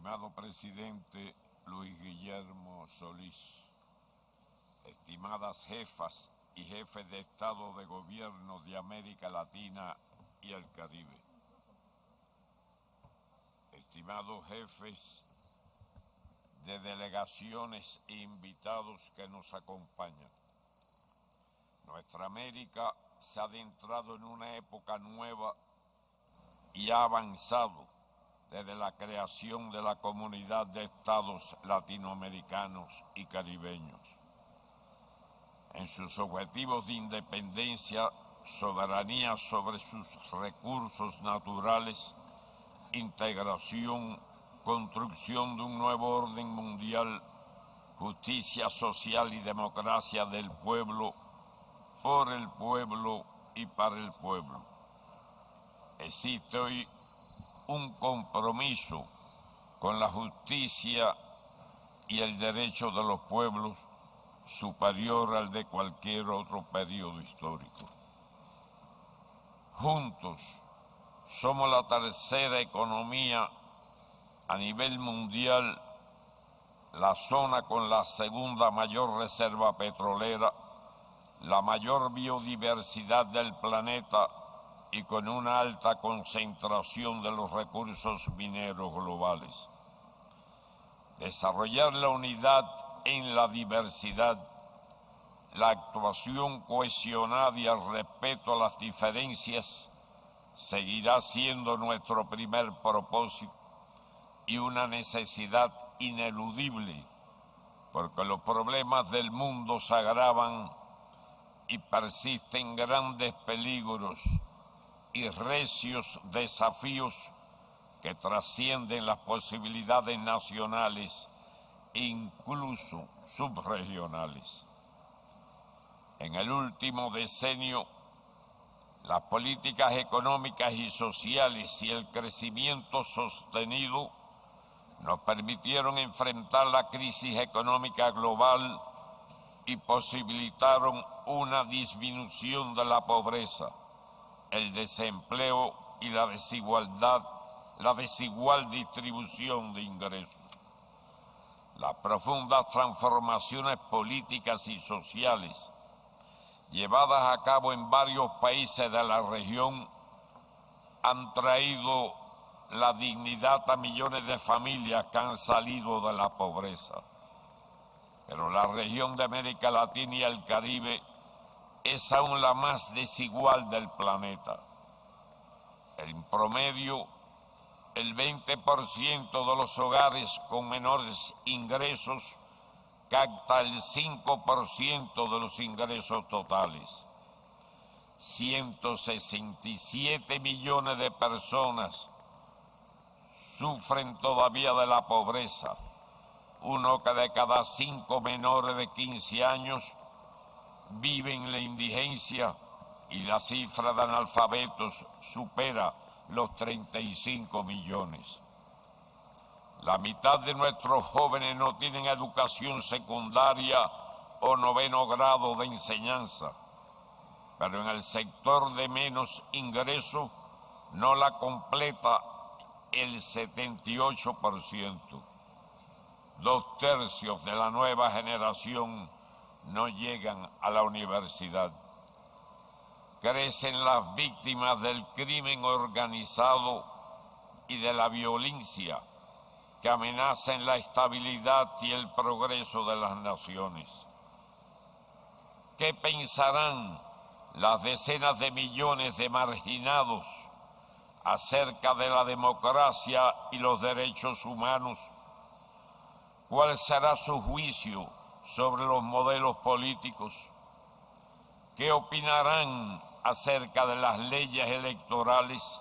Estimado presidente Luis Guillermo Solís, estimadas jefas y jefes de Estado de Gobierno de América Latina y el Caribe, estimados jefes de delegaciones e invitados que nos acompañan, nuestra América se ha adentrado en una época nueva y ha avanzado desde la creación de la Comunidad de Estados Latinoamericanos y Caribeños. En sus objetivos de independencia, soberanía sobre sus recursos naturales, integración, construcción de un nuevo orden mundial, justicia social y democracia del pueblo, por el pueblo y para el pueblo. Existe hoy un compromiso con la justicia y el derecho de los pueblos superior al de cualquier otro periodo histórico. Juntos somos la tercera economía a nivel mundial, la zona con la segunda mayor reserva petrolera, la mayor biodiversidad del planeta y con una alta concentración de los recursos mineros globales. Desarrollar la unidad en la diversidad, la actuación cohesionada y el respeto a las diferencias seguirá siendo nuestro primer propósito y una necesidad ineludible, porque los problemas del mundo se agravan y persisten grandes peligros y recios desafíos que trascienden las posibilidades nacionales e incluso subregionales. En el último decenio, las políticas económicas y sociales y el crecimiento sostenido nos permitieron enfrentar la crisis económica global y posibilitaron una disminución de la pobreza, el desempleo y la desigualdad, la desigual distribución de ingresos. Las profundas transformaciones políticas y sociales llevadas a cabo en varios países de la región han traído la dignidad a millones de familias que han salido de la pobreza. Pero la región de América Latina y el Caribe es aún la más desigual del planeta. En promedio, el 20% de los hogares con menores ingresos capta el 5% de los ingresos totales. 167 millones de personas sufren todavía de la pobreza. Uno de cada 5 menores de 15 años vive en la indigencia y la cifra de analfabetos supera los 35 millones. La mitad de nuestros jóvenes no tienen educación secundaria o 9º grado de enseñanza, pero en el sector de menos ingresos no la completa el 78%. 2/3 de la nueva generación no llegan a la universidad. Crecen las víctimas del crimen organizado y de la violencia que amenazan la estabilidad y el progreso de las naciones. ¿Qué pensarán las decenas de millones de marginados acerca de la democracia y los derechos humanos? ¿Cuál será su juicio sobre los modelos políticos? ¿Qué opinarán acerca de las leyes electorales?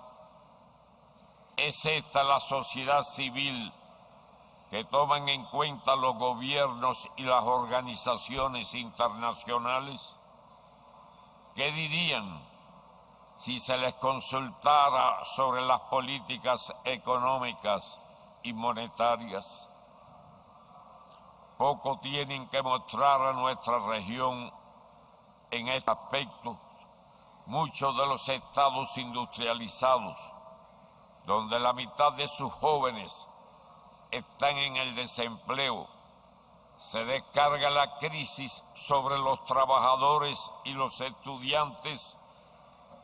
¿Es esta la sociedad civil que toman en cuenta los gobiernos y las organizaciones internacionales? ¿Qué dirían si se les consultara sobre las políticas económicas y monetarias? Poco tienen que mostrar a nuestra región en este aspecto. Muchos de los estados industrializados, donde la mitad de sus jóvenes están en el desempleo. Se descarga la crisis sobre los trabajadores y los estudiantes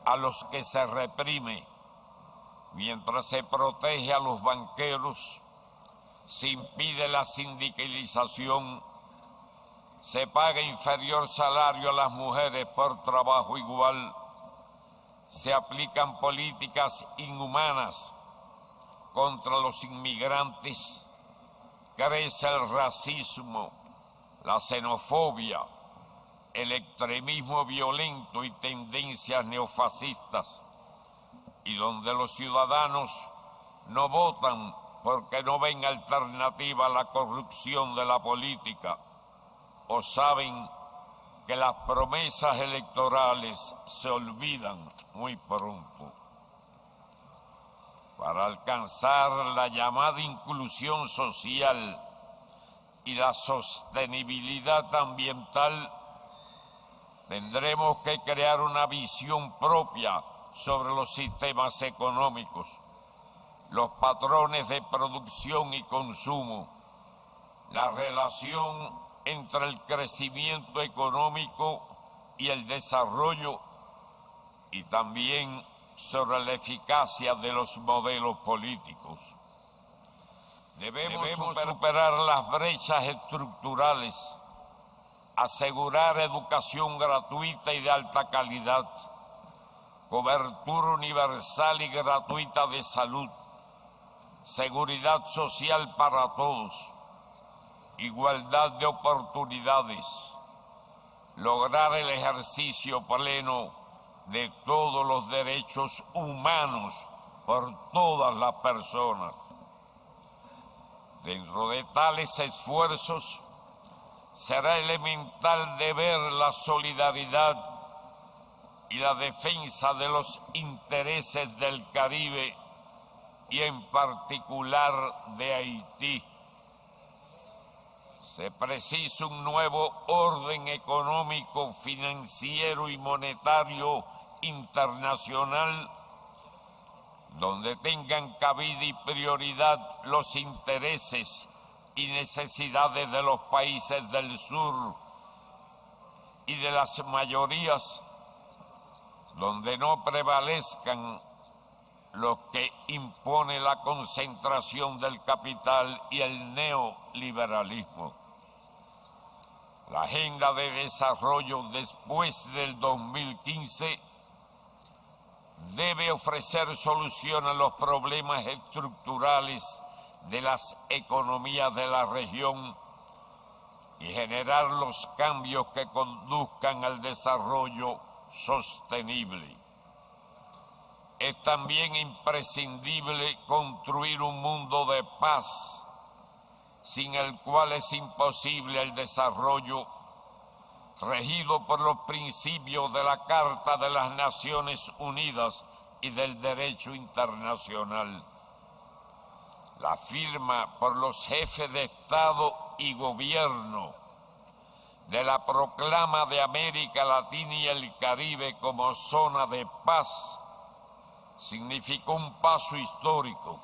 a los que se reprime, mientras se protege a los banqueros, se impide la sindicalización, se paga inferior salario a las mujeres por trabajo igual, se aplican políticas inhumanas contra los inmigrantes, crece el racismo, la xenofobia, el extremismo violento y tendencias neofascistas, y donde los ciudadanos no votan porque no ven alternativa a la corrupción de la política o saben que las promesas electorales se olvidan muy pronto. Para alcanzar la llamada inclusión social y la sostenibilidad ambiental, tendremos que crear una visión propia sobre los sistemas económicos, los patrones de producción y consumo, la relación entre el crecimiento económico y el desarrollo, y también sobre la eficacia de los modelos políticos. Debemos superar las brechas estructurales, asegurar educación gratuita y de alta calidad, cobertura universal y gratuita de salud, seguridad social para todos, igualdad de oportunidades, lograr el ejercicio pleno de todos los derechos humanos por todas las personas. Dentro de tales esfuerzos, será elemental deber la solidaridad y la defensa de los intereses del Caribe y en particular de Haití. Se precisa un nuevo orden económico, financiero y monetario internacional donde tengan cabida y prioridad los intereses y necesidades de los países del sur y de las mayorías, donde no prevalezcan los que impone la concentración del capital y el neoliberalismo. La agenda de desarrollo después del 2015 debe ofrecer solución a los problemas estructurales de las economías de la región y generar los cambios que conduzcan al desarrollo sostenible. Es también imprescindible construir un mundo de paz, sin el cual es imposible el desarrollo, regido por los principios de la Carta de las Naciones Unidas y del derecho internacional. La firma por los jefes de Estado y Gobierno de la proclama de América Latina y el Caribe como zona de paz significó un paso histórico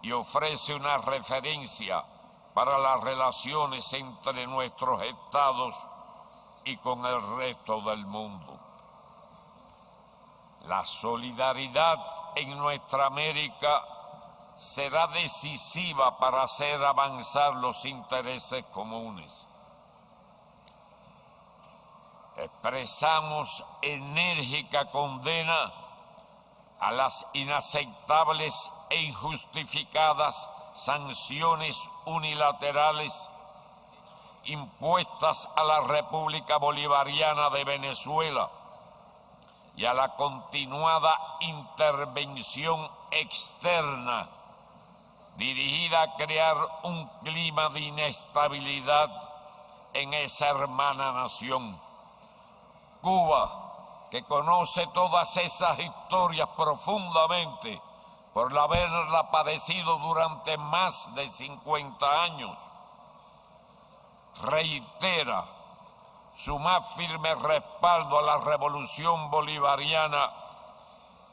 y ofrece una referencia para las relaciones entre nuestros estados y con el resto del mundo. La solidaridad en nuestra América será decisiva para hacer avanzar los intereses comunes. Expresamos enérgica condena a las inaceptables e injustificadas sanciones unilaterales impuestas a la República Bolivariana de Venezuela y a la continuada intervención externa dirigida a crear un clima de inestabilidad en esa hermana nación. Cuba, que conoce todas esas historias profundamente por haberla padecido durante más de 50 años, reitera su más firme respaldo a la revolución bolivariana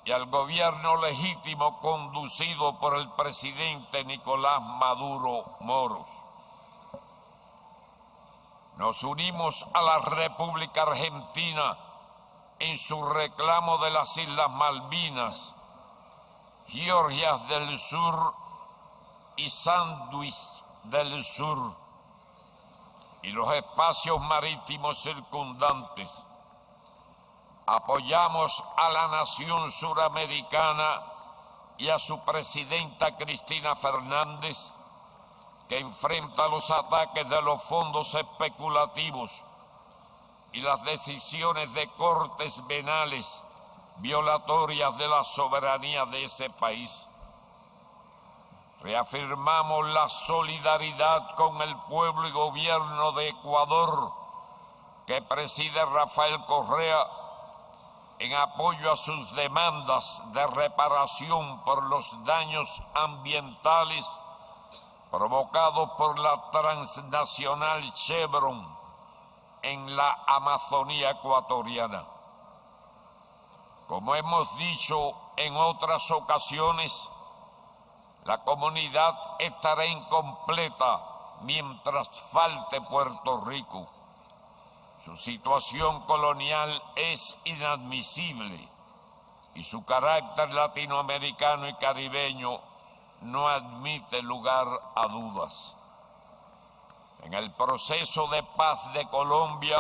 y al gobierno legítimo conducido por el presidente Nicolás Maduro Moros. Nos unimos a la República Argentina en su reclamo de las Islas Malvinas, Georgias del Sur y Sandwich del Sur, y los espacios marítimos circundantes. Apoyamos a la nación suramericana y a su presidenta Cristina Fernández, que enfrenta los ataques de los fondos especulativos y las decisiones de cortes penales violatorias de la soberanía de ese país. Reafirmamos la solidaridad con el pueblo y gobierno de Ecuador, que preside Rafael Correa, en apoyo a sus demandas de reparación por los daños ambientales provocados por la transnacional Chevron en la Amazonía ecuatoriana. Como hemos dicho en otras ocasiones, la comunidad estará incompleta mientras falte Puerto Rico. Su situación colonial es inadmisible y su carácter latinoamericano y caribeño no admite lugar a dudas. En el proceso de paz de Colombia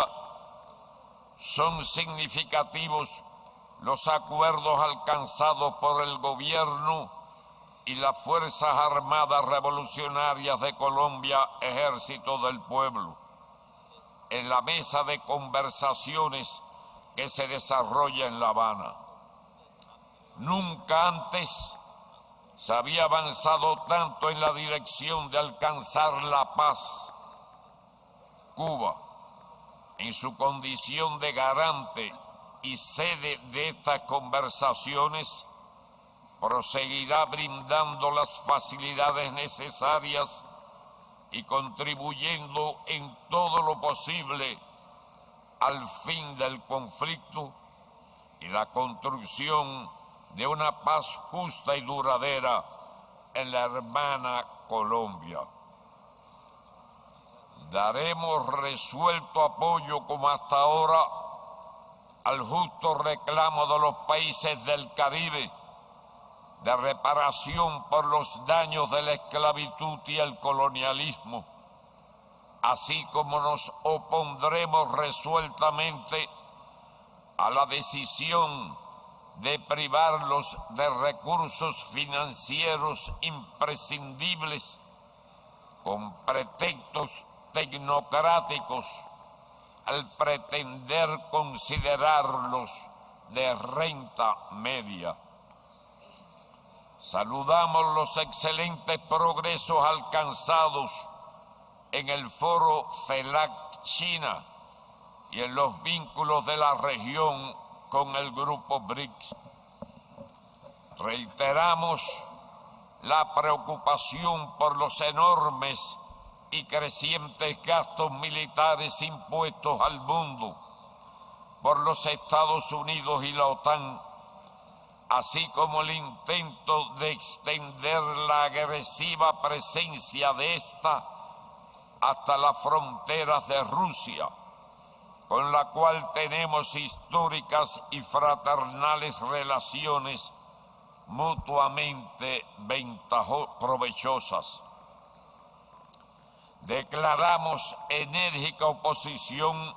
son significativos los acuerdos alcanzados por el gobierno y las Fuerzas Armadas Revolucionarias de Colombia, Ejército del Pueblo, en la mesa de conversaciones que se desarrolla en La Habana. Nunca antes se había avanzado tanto en la dirección de alcanzar la paz. Cuba, en su condición de garante y sede de estas conversaciones, proseguirá brindando las facilidades necesarias y contribuyendo en todo lo posible al fin del conflicto y la construcción de una paz justa y duradera en la hermana Colombia. Daremos resuelto apoyo, como hasta ahora, al justo reclamo de los países del Caribe de reparación por los daños de la esclavitud y el colonialismo, así como nos opondremos resueltamente a la decisión de privarlos de recursos financieros imprescindibles con pretextos tecnocráticos al pretender considerarlos de renta media. Saludamos los excelentes progresos alcanzados en el foro CELAC-China y en los vínculos de la región con el grupo BRICS. Reiteramos la preocupación por los enormes y crecientes gastos militares impuestos al mundo por los Estados Unidos y la OTAN, así como el intento de extender la agresiva presencia de esta hasta las fronteras de Rusia, con la cual tenemos históricas y fraternales relaciones mutuamente provechosas. Declaramos enérgica oposición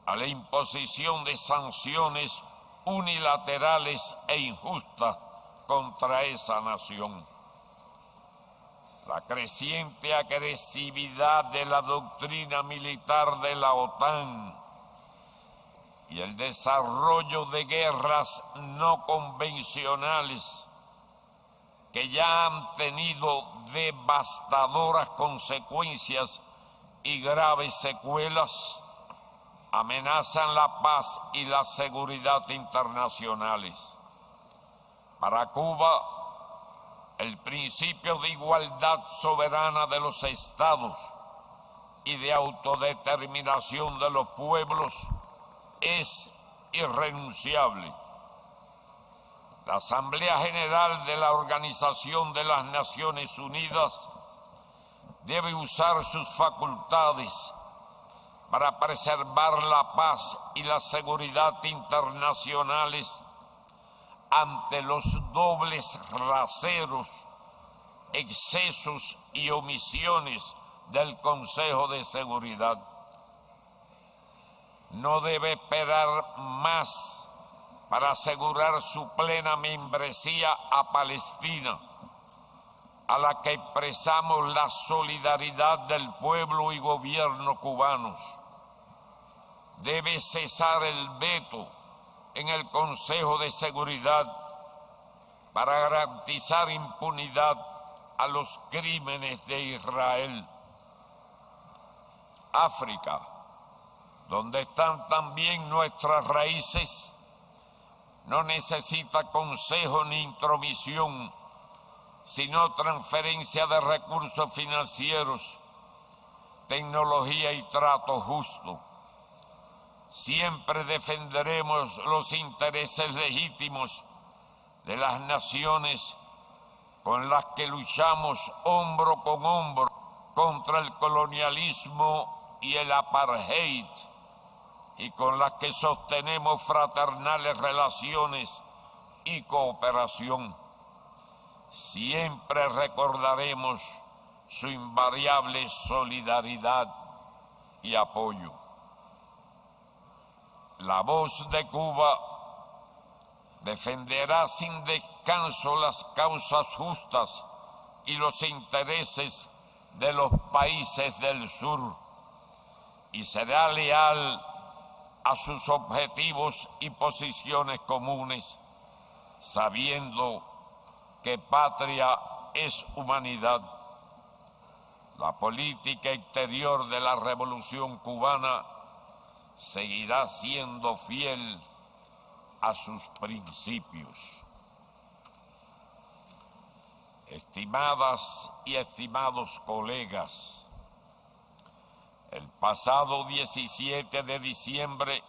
a la imposición de sanciones unilaterales e injustas contra esa nación. La creciente agresividad de la doctrina militar de la OTAN y el desarrollo de guerras no convencionales que ya han tenido devastadoras consecuencias y graves secuelas, amenazan la paz y la seguridad internacionales. Para Cuba, el principio de igualdad soberana de los estados y de autodeterminación de los pueblos es irrenunciable. La Asamblea General de la Organización de las Naciones Unidas debe usar sus facultades para preservar la paz y la seguridad internacionales ante los dobles raseros, excesos y omisiones del Consejo de Seguridad. No debe esperar más para asegurar su plena membresía a Palestina, a la que expresamos la solidaridad del pueblo y gobierno cubanos. Debe cesar el veto en el Consejo de Seguridad para garantizar impunidad a los crímenes de Israel. África, donde están también nuestras raíces, no necesita consejo ni intromisión, sino transferencia de recursos financieros, tecnología y trato justo. Siempre defenderemos los intereses legítimos de las naciones con las que luchamos hombro con hombro contra el colonialismo y el apartheid, y con las que sostenemos fraternales relaciones y cooperación. Siempre recordaremos su invariable solidaridad y apoyo. La Voz de Cuba defenderá sin descanso las causas justas y los intereses de los países del sur y será leal a sus objetivos y posiciones comunes, sabiendo que patria es humanidad. La política exterior de la Revolución Cubana seguirá siendo fiel a sus principios. Estimadas y estimados colegas, el pasado 17 de diciembre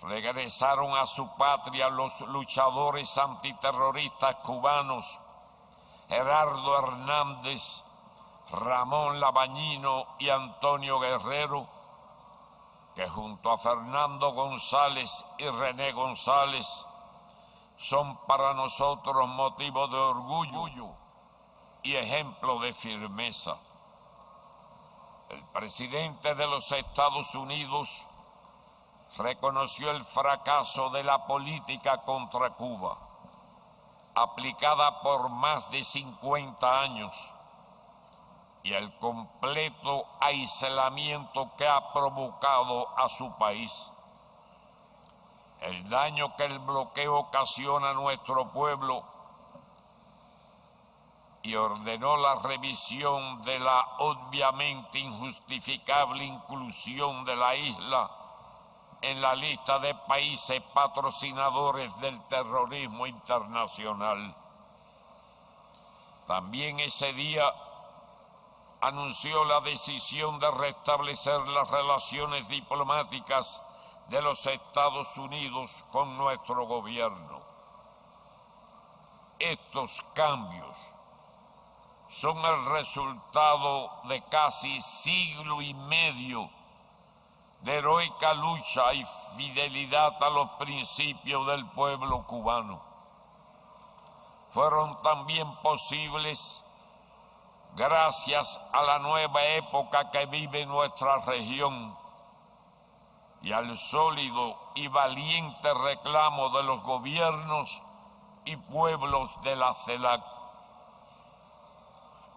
regresaron a su patria los luchadores antiterroristas cubanos Gerardo Hernández, Ramón Labañino y Antonio Guerrero, que junto a Fernando González y René González son para nosotros motivo de orgullo y ejemplo de firmeza. El presidente de los Estados Unidos reconoció el fracaso de la política contra Cuba, aplicada por más de 50 años, y el completo aislamiento que ha provocado a su país. El daño que el bloqueo ocasiona a nuestro pueblo, y ordenó la revisión de la obviamente injustificable inclusión de la isla en la lista de países patrocinadores del terrorismo internacional. También ese día anunció la decisión de restablecer las relaciones diplomáticas de los Estados Unidos con nuestro gobierno. Estos cambios son el resultado de casi siglo y medio de heroica lucha y fidelidad a los principios del pueblo cubano. Fueron también posibles gracias a la nueva época que vive nuestra región y al sólido y valiente reclamo de los gobiernos y pueblos de la CELAC.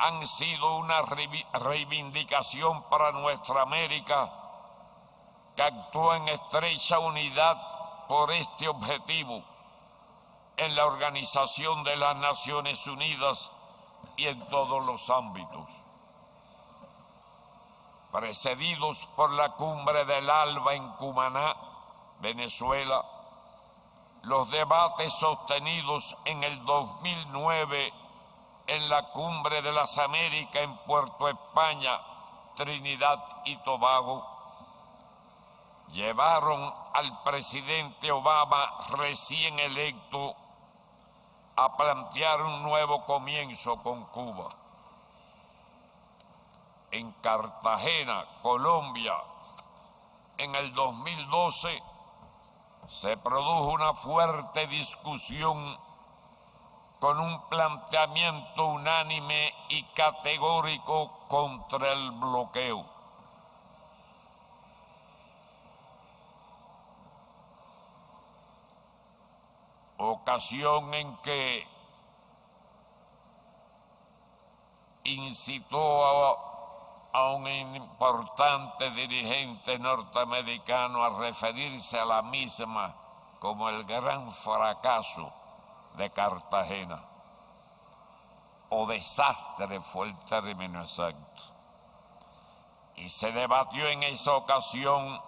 Han sido una reivindicación para nuestra América, que actúa en estrecha unidad por este objetivo en la Organización de las Naciones Unidas y en todos los ámbitos. Precedidos por la Cumbre del ALBA en Cumaná, Venezuela, los debates sostenidos en el 2009 en la Cumbre de las Américas en Puerto España, Trinidad y Tobago, llevaron al presidente Obama recién electo a plantear un nuevo comienzo con Cuba. En Cartagena, Colombia, en el 2012, se produjo una fuerte discusión con un planteamiento unánime y categórico contra el bloqueo. Ocasión en que incitó a un importante dirigente norteamericano a referirse a la misma como el gran fracaso de Cartagena, o desastre fue el término exacto. Y se debatió en esa ocasión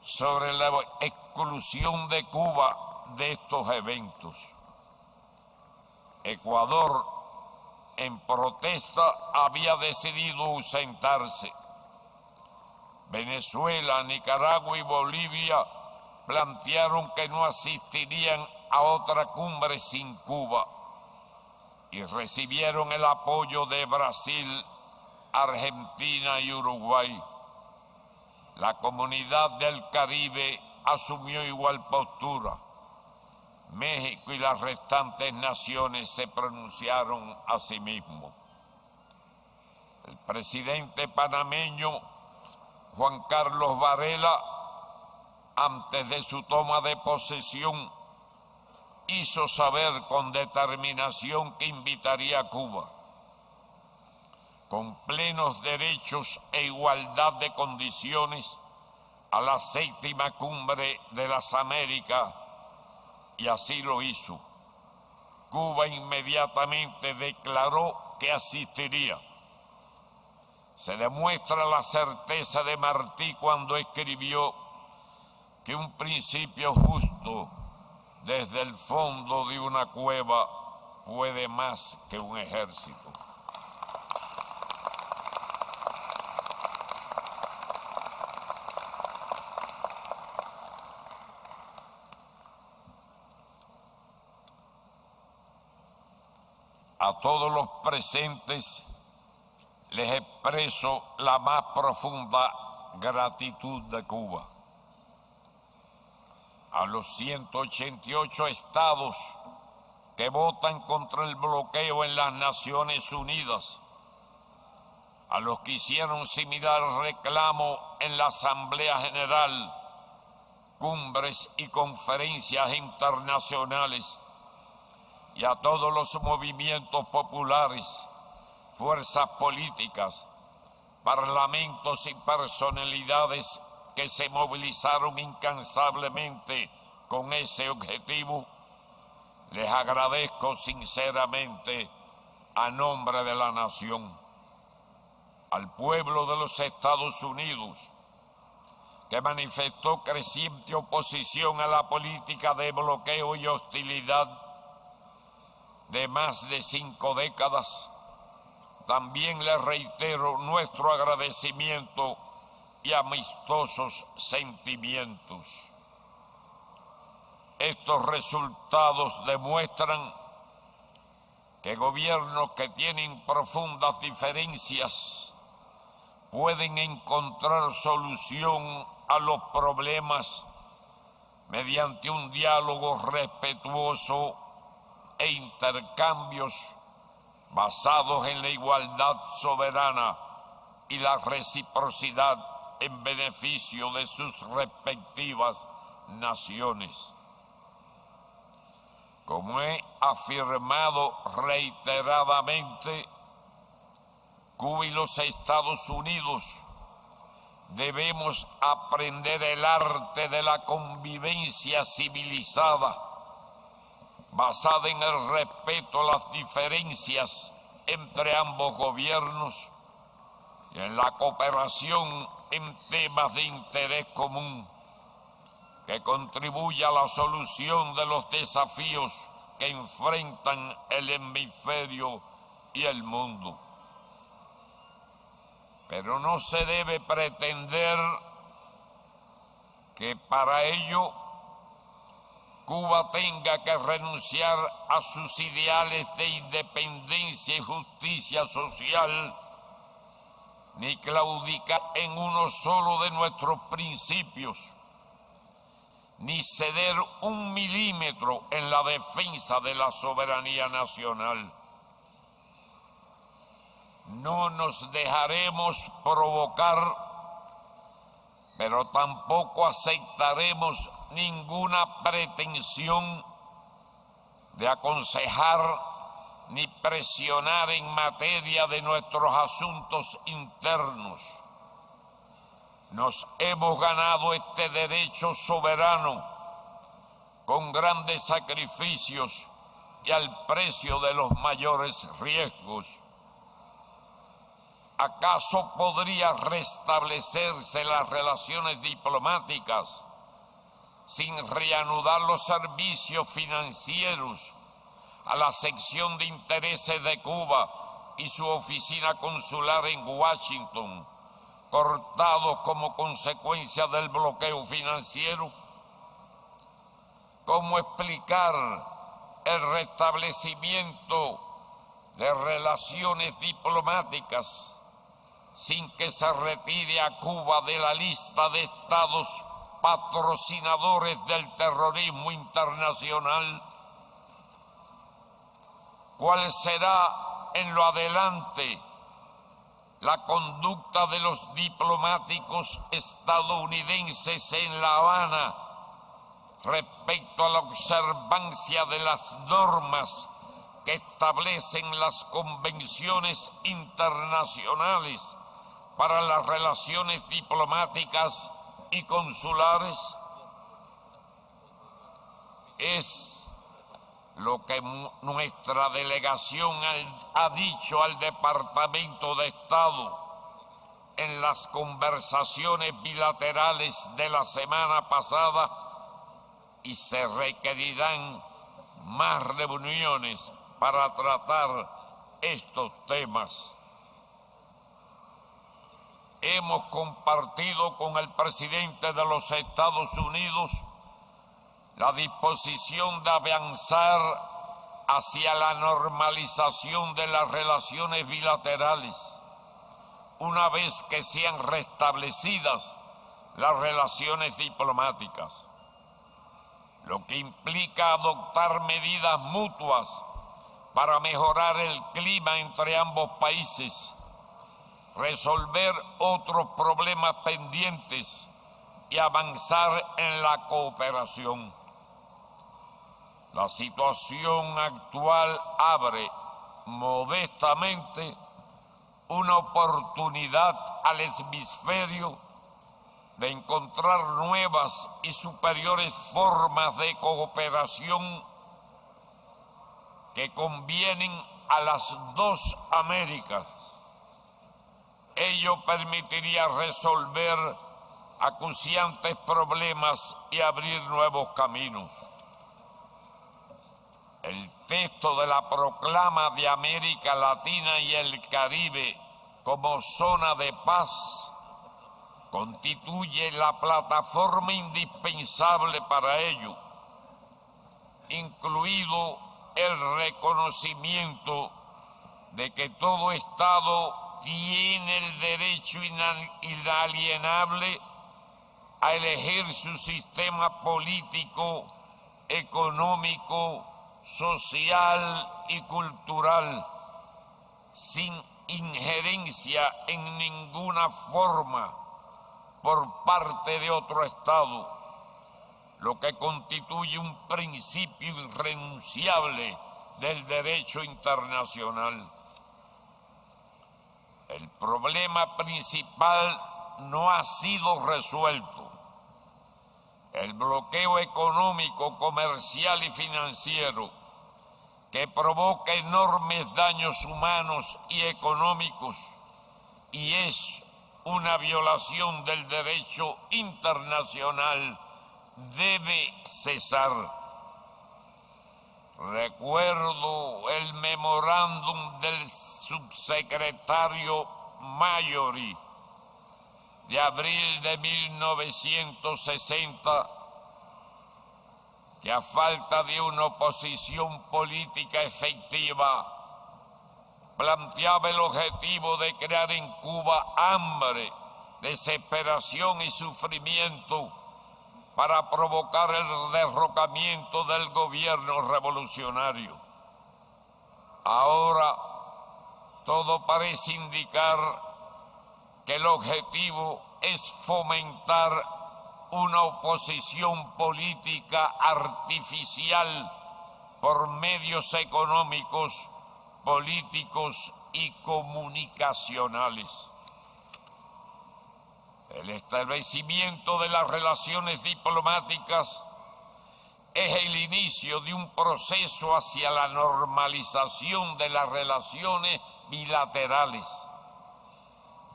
sobre la exclusión de Cuba de estos eventos. Ecuador, en protesta, había decidido ausentarse. Venezuela, Nicaragua y Bolivia plantearon que no asistirían a otra cumbre sin Cuba y recibieron el apoyo de Brasil, Argentina y Uruguay. La Comunidad del Caribe asumió igual postura. México y las restantes naciones se pronunciaron a sí mismos. El presidente panameño Juan Carlos Varela, antes de su toma de posesión, hizo saber con determinación que invitaría a Cuba, con plenos derechos e igualdad de condiciones, a la 7ª Cumbre de las Américas, y así lo hizo. Cuba inmediatamente declaró que asistiría. Se demuestra la certeza de Martí cuando escribió que un principio justo desde el fondo de una cueva puede más que un ejército. A todos los presentes les expreso la más profunda gratitud de Cuba. A los 188 estados que votan contra el bloqueo en las Naciones Unidas, a los que hicieron similar reclamo en la Asamblea General, cumbres y conferencias internacionales, y a todos los movimientos populares, fuerzas políticas, parlamentos y personalidades que se movilizaron incansablemente con ese objetivo, les agradezco sinceramente a nombre de la nación. Al pueblo de los Estados Unidos, que manifestó creciente oposición a la política de bloqueo y hostilidad de más de 5 décadas, también le reitero nuestro agradecimiento y amistosos sentimientos. Estos resultados demuestran que gobiernos que tienen profundas diferencias pueden encontrar solución a los problemas mediante un diálogo respetuoso e intercambios basados en la igualdad soberana y la reciprocidad en beneficio de sus respectivas naciones. Como he afirmado reiteradamente, Cuba y los Estados Unidos debemos aprender el arte de la convivencia civilizada, basada en el respeto a las diferencias entre ambos gobiernos y en la cooperación en temas de interés común, que contribuya a la solución de los desafíos que enfrentan el hemisferio y el mundo. Pero no se debe pretender que para ello Cuba tenga que renunciar a sus ideales de independencia y justicia social, ni claudicar en uno solo de nuestros principios, ni ceder un milímetro en la defensa de la soberanía nacional. No nos dejaremos provocar, pero tampoco aceptaremos ninguna pretensión de aconsejar ni presionar en materia de nuestros asuntos internos. Nos hemos ganado este derecho soberano con grandes sacrificios y al precio de los mayores riesgos. ¿Acaso podría restablecerse las relaciones diplomáticas sin reanudar los servicios financieros a la sección de intereses de Cuba y su oficina consular en Washington, cortados como consecuencia del bloqueo financiero? ¿Cómo explicar el restablecimiento de relaciones diplomáticas sin que se retire a Cuba de la lista de estados patrocinadores del terrorismo internacional? ¿Cuál será en lo adelante la conducta de los diplomáticos estadounidenses en La Habana respecto a la observancia de las normas que establecen las convenciones internacionales para las relaciones diplomáticas y consulares? Es lo que nuestra delegación ha dicho al Departamento de Estado en las conversaciones bilaterales de la semana pasada, y se requerirán más reuniones para tratar estos temas. Hemos compartido con el presidente de los Estados Unidos la disposición de avanzar hacia la normalización de las relaciones bilaterales, una vez que sean restablecidas las relaciones diplomáticas, lo que implica adoptar medidas mutuas para mejorar el clima entre ambos países, resolver otros problemas pendientes y avanzar en la cooperación. La situación actual abre modestamente una oportunidad al hemisferio de encontrar nuevas y superiores formas de cooperación que convienen a las dos Américas. Ello permitiría resolver acuciantes problemas y abrir nuevos caminos. El texto de la Proclama de América Latina y el Caribe como zona de paz constituye la plataforma indispensable para ello, incluido el reconocimiento de que todo Estado tiene el derecho inalienable a elegir su sistema político, económico, social y cultural, sin injerencia en ninguna forma por parte de otro Estado, lo que constituye un principio irrenunciable del derecho internacional. El problema principal no ha sido resuelto. El bloqueo económico, comercial y financiero, que provoca enormes daños humanos y económicos y es una violación del derecho internacional, debe cesar. Recuerdo el memorándum del subsecretario Mayori de abril de 1960, que a falta de una oposición política efectiva, planteaba el objetivo de crear en Cuba hambre, desesperación y sufrimiento para provocar el derrocamiento del gobierno revolucionario. Ahora todo parece indicar que el objetivo es fomentar una oposición política artificial por medios económicos, políticos y comunicacionales. El establecimiento de las relaciones diplomáticas es el inicio de un proceso hacia la normalización de las relaciones bilaterales,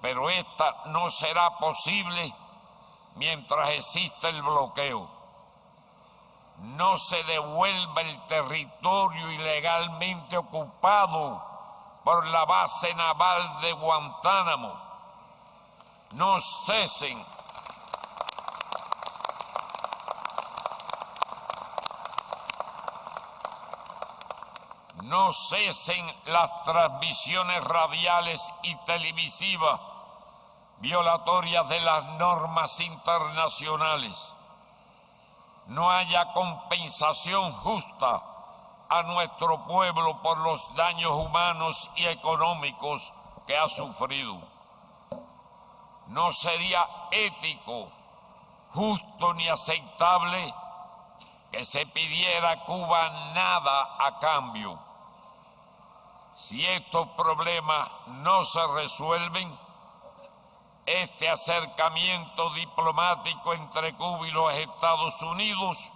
pero esta no será posible mientras exista el bloqueo. No se devuelva el territorio ilegalmente ocupado por la base naval de Guantánamo. No cesen las transmisiones radiales y televisivas violatorias de las normas internacionales. No haya compensación justa a nuestro pueblo por los daños humanos y económicos que ha sufrido. No sería ético, justo ni aceptable que se pidiera a Cuba nada a cambio. Si estos problemas no se resuelven, este acercamiento diplomático entre Cuba y los Estados Unidos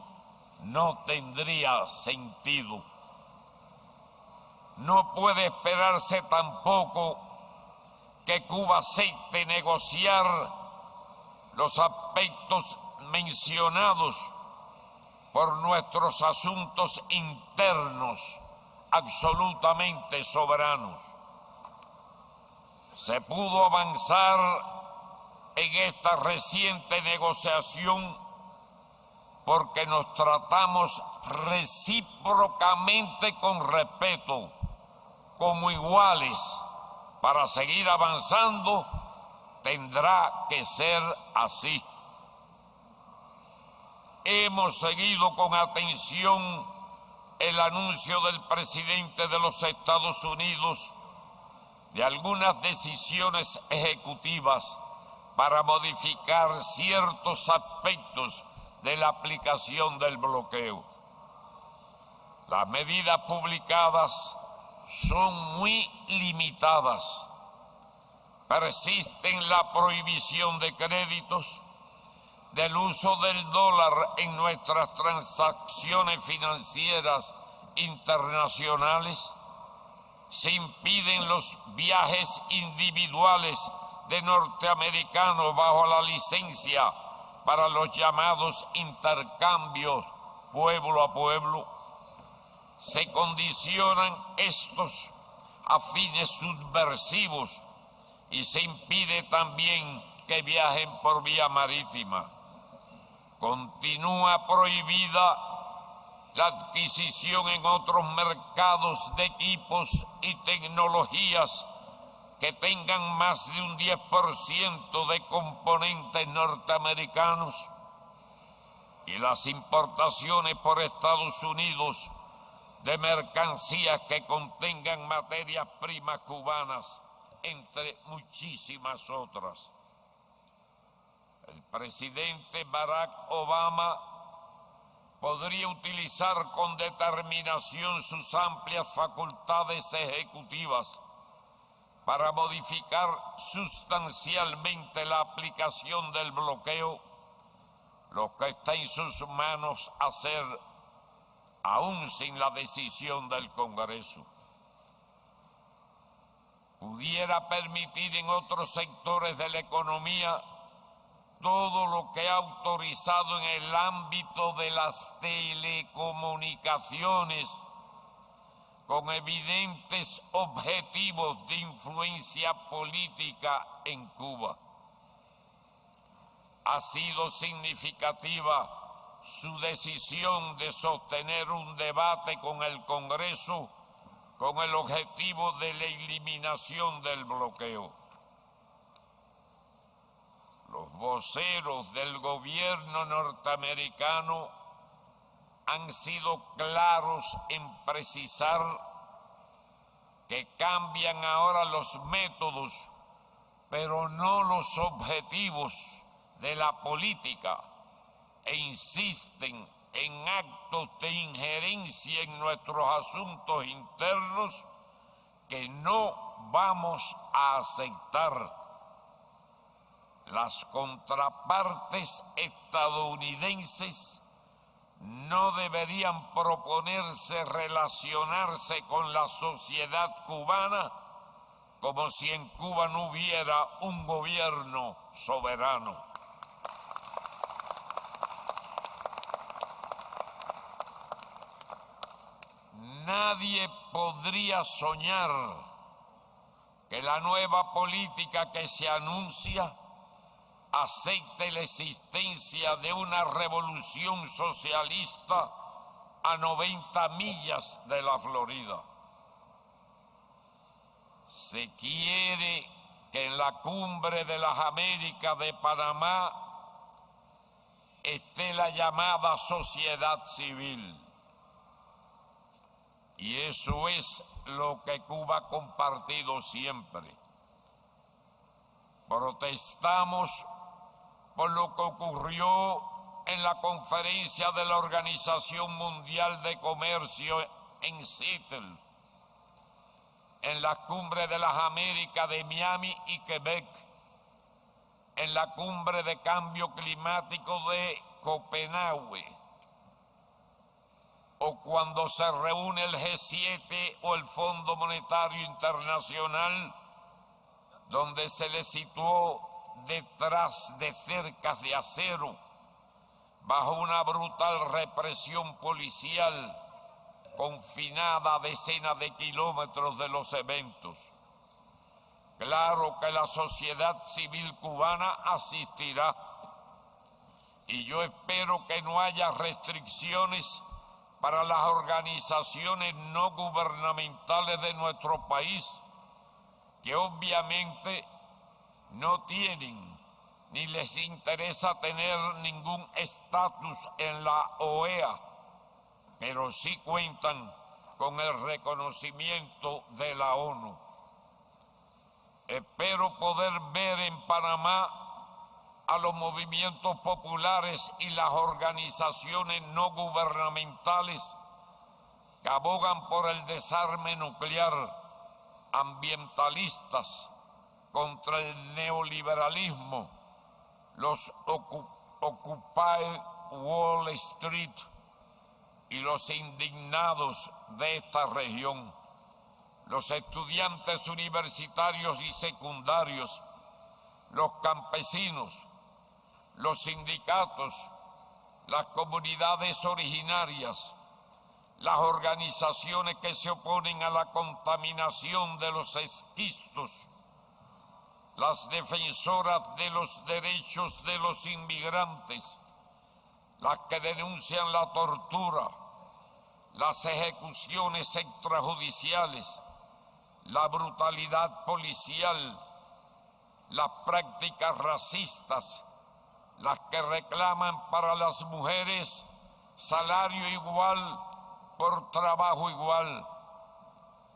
no tendría sentido. No puede esperarse tampoco que Cuba acepte negociar los aspectos mencionados por nuestros asuntos internos absolutamente soberanos. Se pudo avanzar en esta reciente negociación porque nos tratamos recíprocamente con respeto, como iguales. Para seguir avanzando, tendrá que ser así. Hemos seguido con atención el anuncio del presidente de los Estados Unidos de algunas decisiones ejecutivas para modificar ciertos aspectos de la aplicación del bloqueo. Las medidas publicadas son muy limitadas. Persiste la prohibición de créditos, del uso del dólar en nuestras transacciones financieras internacionales. Se impiden los viajes individuales de norteamericanos bajo la licencia para los llamados intercambios pueblo a pueblo. Se condicionan estos a fines subversivos y se impide también que viajen por vía marítima. Continúa prohibida la adquisición en otros mercados de equipos y tecnologías que tengan más de un 10% de componentes norteamericanos, y las importaciones por Estados Unidos de mercancías que contengan materias primas cubanas, entre muchísimas otras. El presidente Barack Obama podría utilizar con determinación sus amplias facultades ejecutivas para modificar sustancialmente la aplicación del bloqueo, lo que está en sus manos hacer, aún sin la decisión del Congreso. Pudiera permitir en otros sectores de la economía todo lo que ha autorizado en el ámbito de las telecomunicaciones, con evidentes objetivos de influencia política en Cuba. Ha sido significativa su decisión de sostener un debate con el Congreso con el objetivo de la eliminación del bloqueo. Los voceros del gobierno norteamericano han sido claros en precisar que cambian ahora los métodos, pero no los objetivos de la política, e insisten en actos de injerencia en nuestros asuntos internos que no vamos a aceptar. Las contrapartes estadounidenses no deberían proponerse relacionarse con la sociedad cubana como si en Cuba no hubiera un gobierno soberano. Nadie podría soñar que la nueva política que se anuncia acepte la existencia de una revolución socialista a 90 millas de la Florida. Se quiere que en la Cumbre de las Américas de Panamá esté la llamada sociedad civil. Y eso es lo que Cuba ha compartido siempre. Protestamos por lo que ocurrió en la conferencia de la Organización Mundial de Comercio en Seattle, en la Cumbre de las Américas de Miami y Quebec, en la Cumbre de Cambio Climático de Copenhague, o cuando se reúne el G7 o el Fondo Monetario Internacional, donde se le situó detrás de cercas de acero, bajo una brutal represión policial, confinada a decenas de kilómetros de los eventos. Claro que la sociedad civil cubana asistirá, y yo espero que no haya restricciones para las organizaciones no gubernamentales de nuestro país, que obviamente no tienen ni les interesa tener ningún estatus en la OEA, pero sí cuentan con el reconocimiento de la ONU. Espero poder ver en Panamá a los movimientos populares y las organizaciones no gubernamentales que abogan por el desarme nuclear, ambientalistas, contra el neoliberalismo, los Occupy Wall Street y los indignados de esta región, los estudiantes universitarios y secundarios, los campesinos, los sindicatos, las comunidades originarias, las organizaciones que se oponen a la contaminación de los esquistos, las defensoras de los derechos de los inmigrantes, las que denuncian la tortura, las ejecuciones extrajudiciales, la brutalidad policial, las prácticas racistas, las que reclaman para las mujeres salario igual por trabajo igual,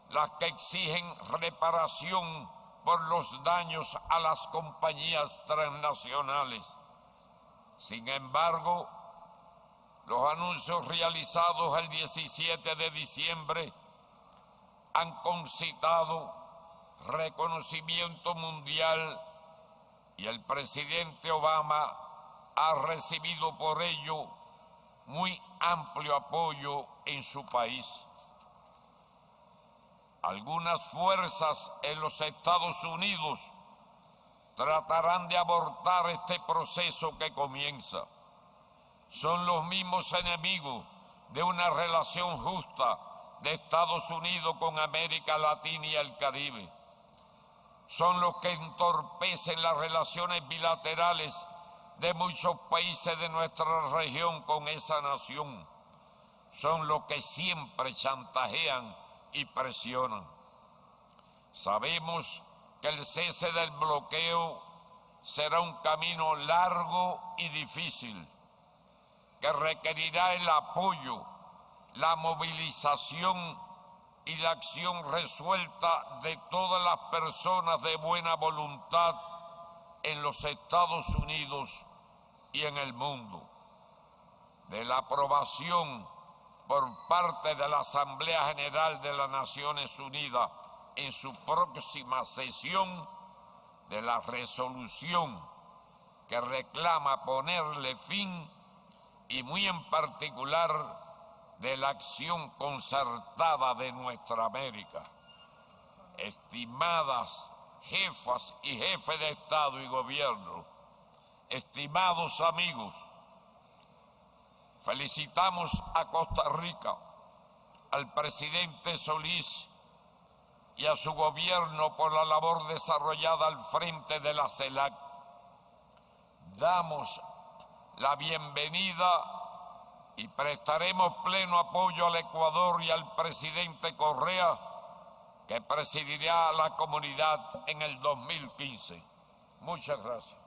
las que exigen reparación por los daños a las compañías transnacionales. Sin embargo, los anuncios realizados el 17 de diciembre han concitado reconocimiento mundial y el presidente Obama ha recibido por ello muy amplio apoyo en su país. Algunas fuerzas en los Estados Unidos tratarán de abortar este proceso que comienza. Son los mismos enemigos de una relación justa de Estados Unidos con América Latina y el Caribe. Son los que entorpecen las relaciones bilaterales de muchos países de nuestra región con esa nación son los que siempre chantajean y presionan. Sabemos que el cese del bloqueo será un camino largo y difícil, que requerirá el apoyo, la movilización y la acción resuelta de todas las personas de buena voluntad en los Estados Unidos y en el mundo. De la aprobación por parte de la Asamblea General de las Naciones Unidas en su próxima sesión, de la resolución que reclama ponerle fin y muy en particular de la acción concertada de nuestra América. Estimadas jefas y jefes de Estado y Gobierno, estimados amigos, felicitamos a Costa Rica, al presidente Solís y a su gobierno por la labor desarrollada al frente de la CELAC. Damos la bienvenida y prestaremos pleno apoyo al Ecuador y al presidente Correa, que presidirá la comunidad en el 2015. Muchas gracias.